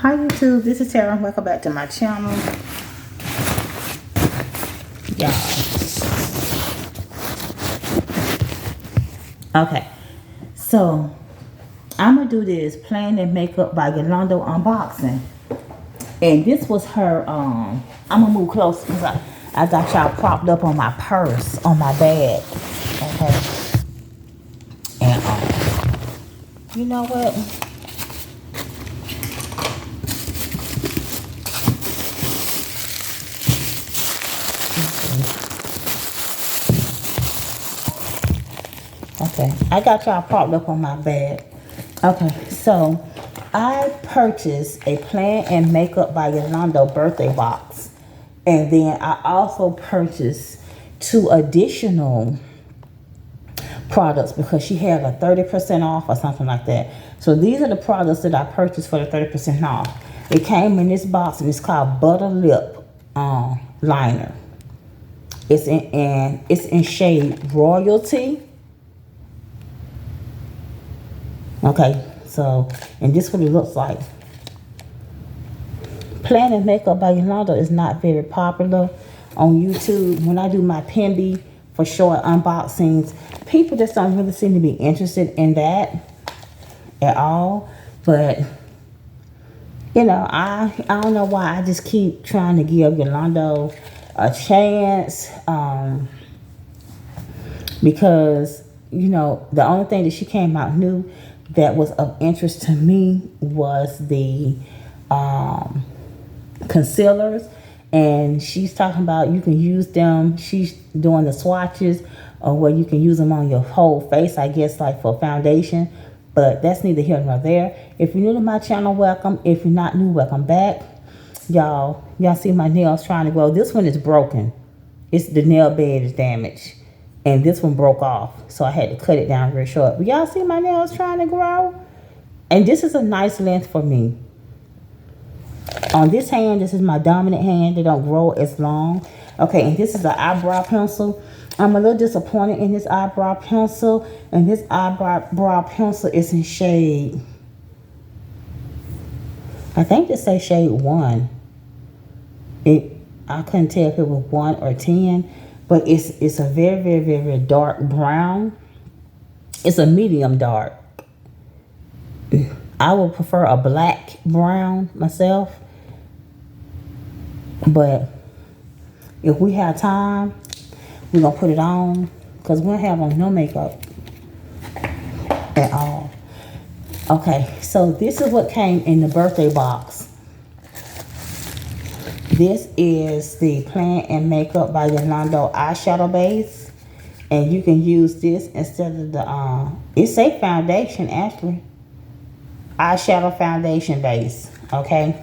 Hi YouTube, this is Tara. Welcome back to my channel. Yeah. Okay. So I'm gonna do this Plan and Makeup by Yolanda unboxing. And this was her I'm gonna move close because I got y'all propped up on my purse, on my bag. Okay. And you know what? Okay, I got y'all propped up on my bag. Okay, so I purchased a Plan and Makeup by Yolanda birthday box. And then I also purchased 2 additional products because she had a 30% off or something like that. So these are the products that I purchased for the 30% off. It came in this box and it's called Butter Lip Liner. It's in shade Royalty. Okay, so, and this is what it looks like. Plan and Makeup by Yolanda is not very popular on YouTube. When I do my Pimby for short unboxings, people just don't really seem to be interested in that at all. But, you know, I don't know why I just keep trying to give Yolanda a chance. Because, you know, the only thing that she came out new that was of interest to me was the concealers, and she's talking about you can use them. She's doing the swatches where you can use them on your whole face, I guess, like for foundation, but that's neither here nor there. If you're new to my channel, welcome. If you're not new, welcome back. Y'all see my nails trying to grow. This one is broken. It's the nail bed is damaged, and this one broke off, so I had to cut it down very short. But y'all see my nails trying to grow, and this is a nice length for me. On this hand, this is my dominant hand. They don't grow as long. Okay, and this is the eyebrow pencil. I'm a little disappointed in this eyebrow pencil. And this eyebrow pencil is in shade, I think they say shade 1. I couldn't tell if it was 1 or 10. But it's a very, very, very, very dark brown. It's a medium dark. I would prefer a black brown myself. But if we have time, we're going to put it on. Because we don't have on no makeup at all. Okay, so this is what came in the birthday box. This is the Plan and Makeup by Yolanda eyeshadow base. And you can use this instead of the, it's a foundation actually. Eyeshadow foundation base, okay?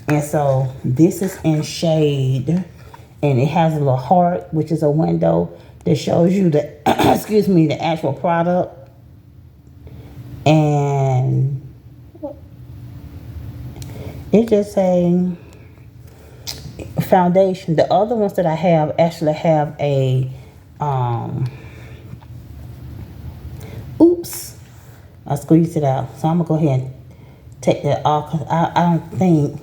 And so this is in shade, and it has a little heart, which is a window that shows you the, excuse me, the actual product. And it just a foundation. The other ones that I have actually have a, oops, I squeezed it out. So I'm gonna go ahead and take that off because I don't think,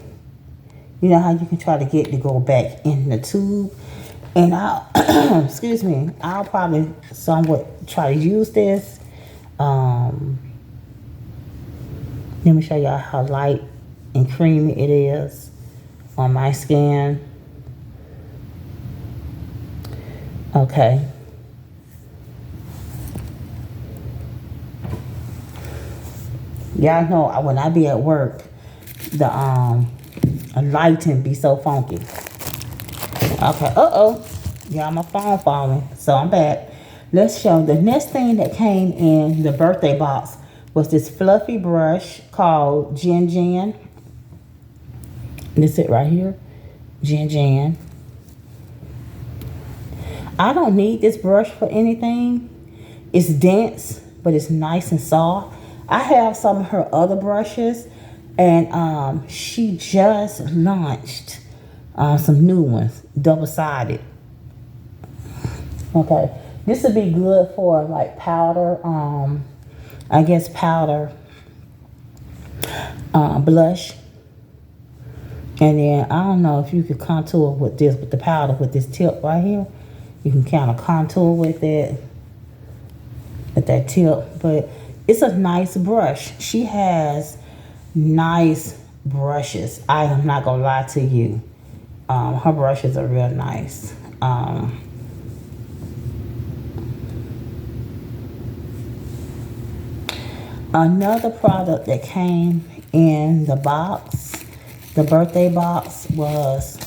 you know how you can try to get to go back in the tube. And I'll, excuse me, I'll probably somewhat try to use this. Let me show y'all how light and creamy it is on my skin. Okay. Y'all know when I be at work, the lighting be so funky. Okay, y'all, my phone falling, so I'm back. Let's show the next thing that came in the birthday box was this fluffy brush called Jen Jen. This it right here, Jen Jen. I don't need this brush for anything. It's dense, but it's nice and soft. I have some of her other brushes, and she just launched some new ones, double-sided. Okay, this would be good for like powder, I guess powder blush. And then I don't know if you could contour with this, with the powder, with this tip right here. You can kind of contour with it, with that tip. But it's a nice brush. She has nice brushes. I am not gonna lie to you. Her brushes are real nice. Another product that came in the box, the birthday box, was,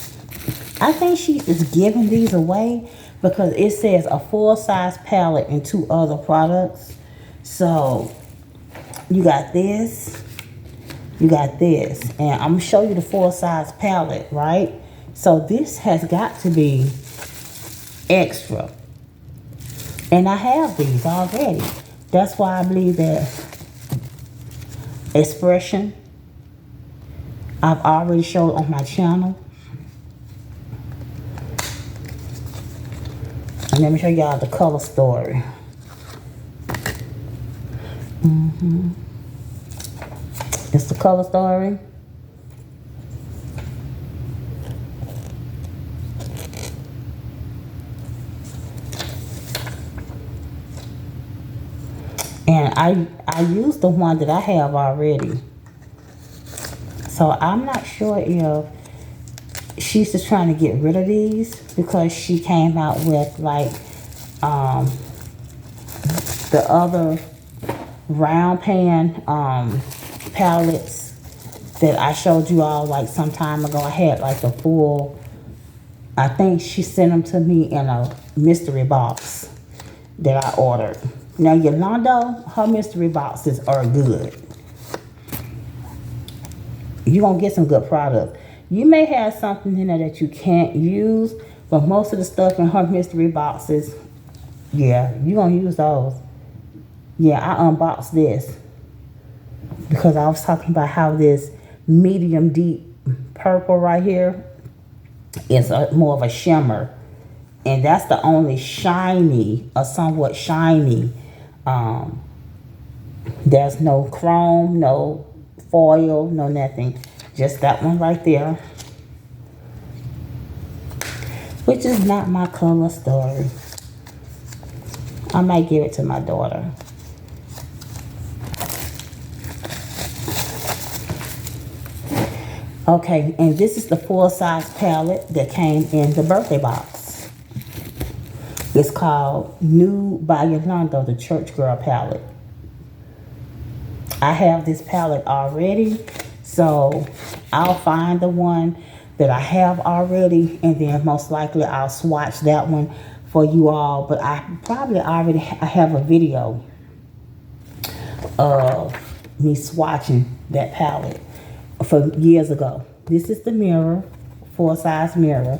I think she is giving these away because it says a full-size palette and 2 other products. So you got this, you got this, and I'm gonna show you the full-size palette, right? So this has got to be extra, and I have these already. That's why I believe that Expression I've already showed on my channel. And let me show y'all the color story. It's the color story. And I used the one that I have already. So I'm not sure if she's just trying to get rid of these because she came out with like the other round pan palettes that I showed you all like some time ago. I had like the full, I think she sent them to me in a mystery box that I ordered. Now Yolanda, her mystery boxes are good. You're gonna get some good product. You may have something in there that you can't use, but most of the stuff in her mystery boxes, yeah, you're gonna use those. Yeah, I unboxed this because I was talking about how this medium deep purple right here is more of a shimmer. And that's the only shiny, or somewhat shiny. There's no chrome, no foil, no nothing. Just that one right there. Which is not my color story. I might give it to my daughter. Okay, and this is the full-size palette that came in the birthday box. It's called New by Yolanda, the Church Girl palette. I have this palette already, so I'll find the one that I have already, and then most likely I'll swatch that one for you all. But I probably already have a video of me swatching that palette for years ago. This is the mirror, full-size mirror,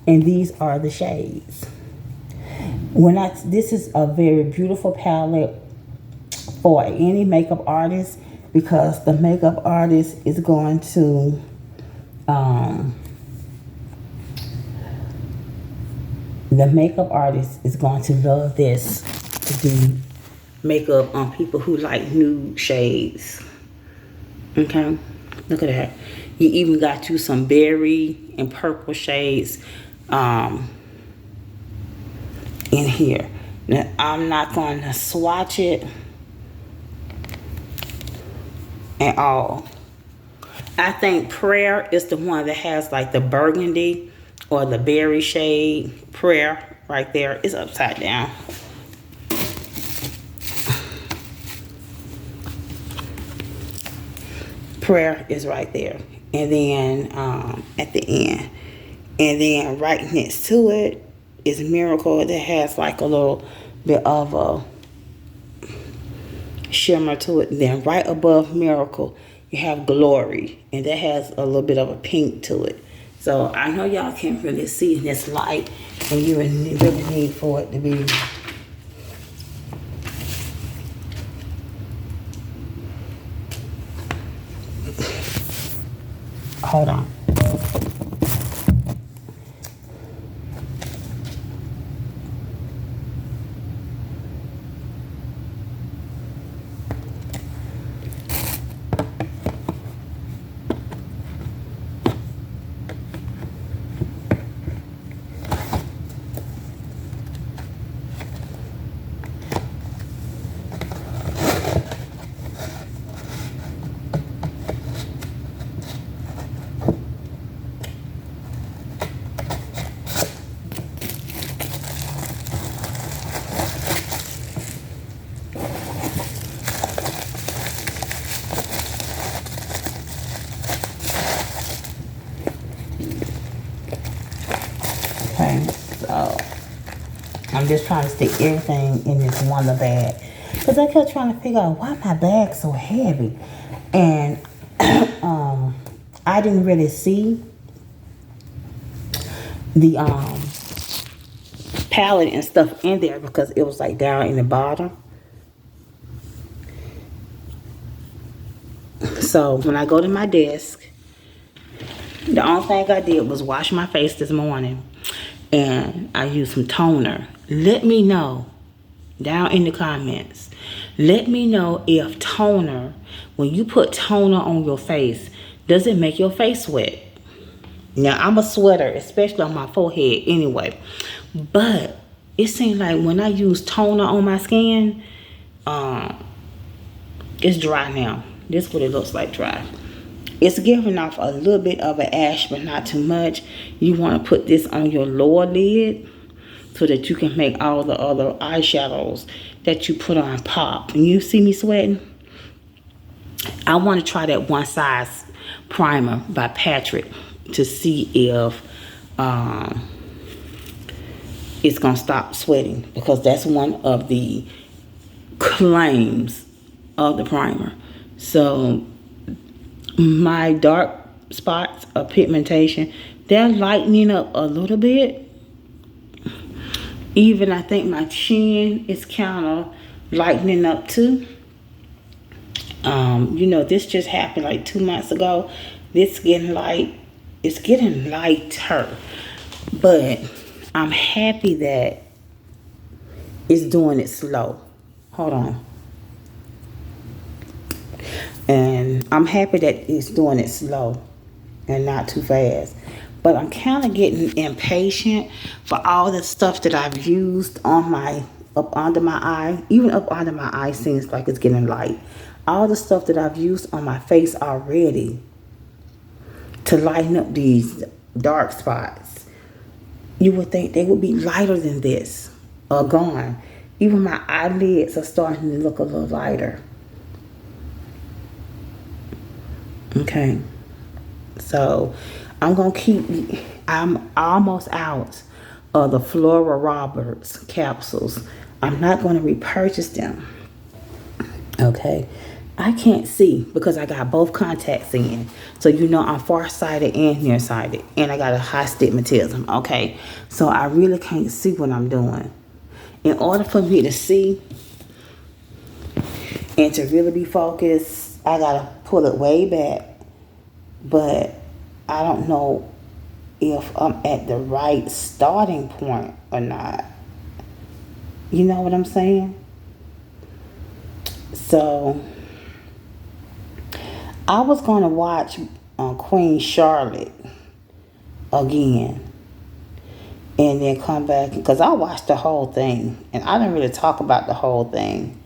and these are the shades. This is a very beautiful palette for any makeup artist, because the makeup artist is going to love this to do makeup on people who like nude shades. Okay, look at that. You even got you some berry and purple shades in here. Now I'm not going to swatch it at all. I think Prayer is the one that has like the burgundy or the berry shade. Prayer right there is upside down. Prayer is right there, and then at the end, and then right next to it is Miracle that has like a little bit of a shimmer to it. And then right above Miracle you have Glory, and that has a little bit of a pink to it. So I know y'all can't really see this light, and you really need for it to be hold on. I'm just trying to stick everything in this Wonder bag. Because I kept trying to figure out why my bag's so heavy. And I didn't really see the palette and stuff in there because it was like down in the bottom. So when I go to my desk, the only thing I did was wash my face this morning, and I used some toner. Let me know down in the comments. Let me know if toner, when you put toner on your face, does it make your face sweat? Now, I'm a sweater, especially on my forehead anyway. But it seems like when I use toner on my skin, it's dry now. This is what it looks like dry. It's giving off a little bit of an ash, but not too much. You want to put this on your lower lid so that you can make all the other eyeshadows that you put on pop. And you see me sweating? I want to try that One Size primer by Patrick to see if it's going to stop sweating, because that's one of the claims of the primer. So my dark spots of pigmentation, they're lightening up a little bit. Even I think my chin is kind of lightening up too. You know, this just happened like 2 months ago. This getting light. It's getting lighter. But I'm happy that it's doing it slow. Hold on. And I'm happy that it's doing it slow and not too fast. But I'm kind of getting impatient for all the stuff that I've used on my, up under my eye. Even up under my eye seems like it's getting light. All the stuff that I've used on my face already to lighten up these dark spots, you would think they would be lighter than this or gone. Even my eyelids are starting to look a little lighter. Okay, so I'm going to keep, I'm almost out of the Flora Roberts capsules. I'm not going to repurchase them. Okay, I can't see because I got both contacts in. So you know I'm farsighted and nearsighted. And I got a high stigmatism. Okay, so I really can't see what I'm doing. In order for me to see and to really be focused, I got to pull it way back. But I don't know if I'm at the right starting point or not. You know what I'm saying? So I was going to watch Queen Charlotte again and then come back, because I watched the whole thing and I didn't really talk about the whole thing.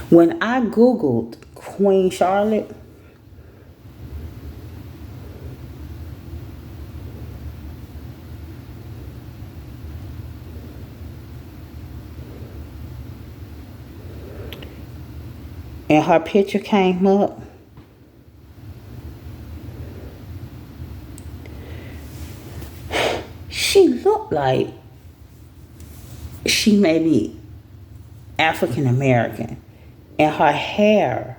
When I Googled Queen Charlotte, and her picture came up, she looked like she may be African American. And her hair,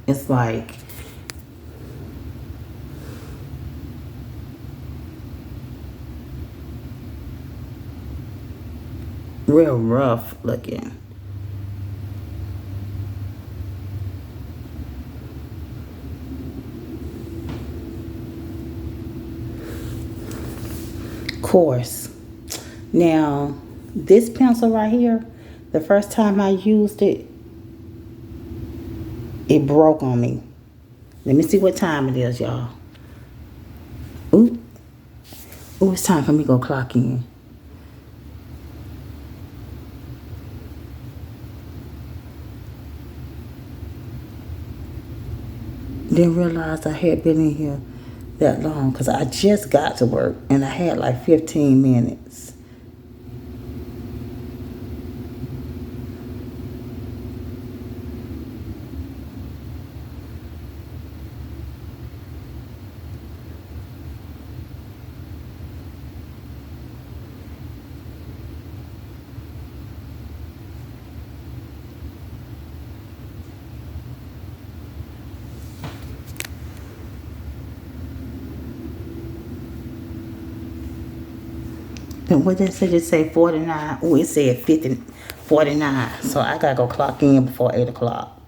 is like real rough looking. Coarse. Now, this pencil right here, the first time I used it, it broke on me. Let me see what time it is, y'all. Ooh, it's time for me to go clock in. Didn't realize I had been in here that long because I just got to work and I had like 15 minutes. And what did it say? It say 49. Oh, it said 49. So I gotta go clock in before 8 o'clock.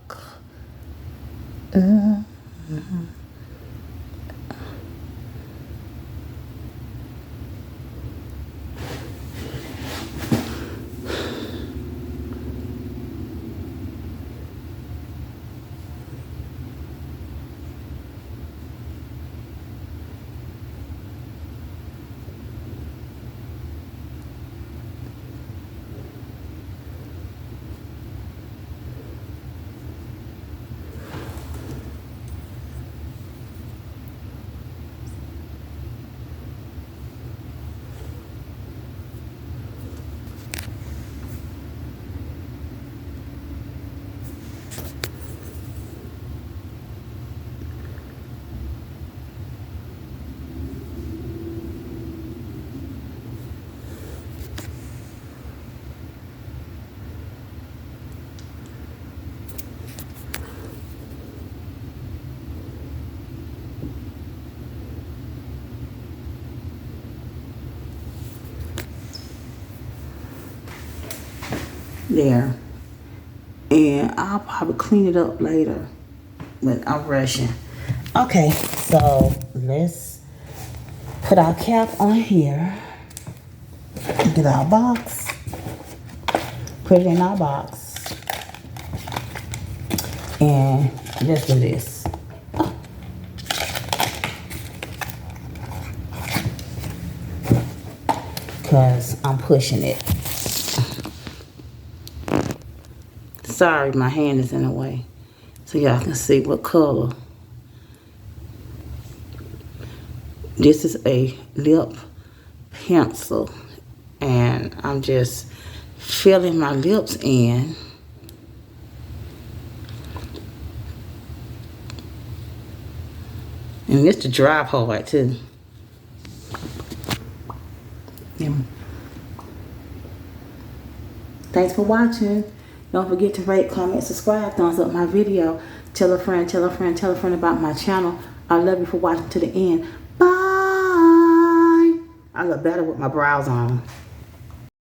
There. And I'll probably clean it up later. But I'm rushing. Okay, so let's put our cap on here. Get our box. Put it in our box. And let's do this. Because I'm pushing it. Sorry, my hand is in the way. So y'all can see what color. This is a lip pencil. And I'm just filling my lips in. And it's the dry part too. Yeah. Thanks for watching. Don't forget to rate, comment, subscribe, thumbs up my video. Tell a friend, tell a friend, tell a friend about my channel. I love you for watching to the end. Bye. I look better with my brows on.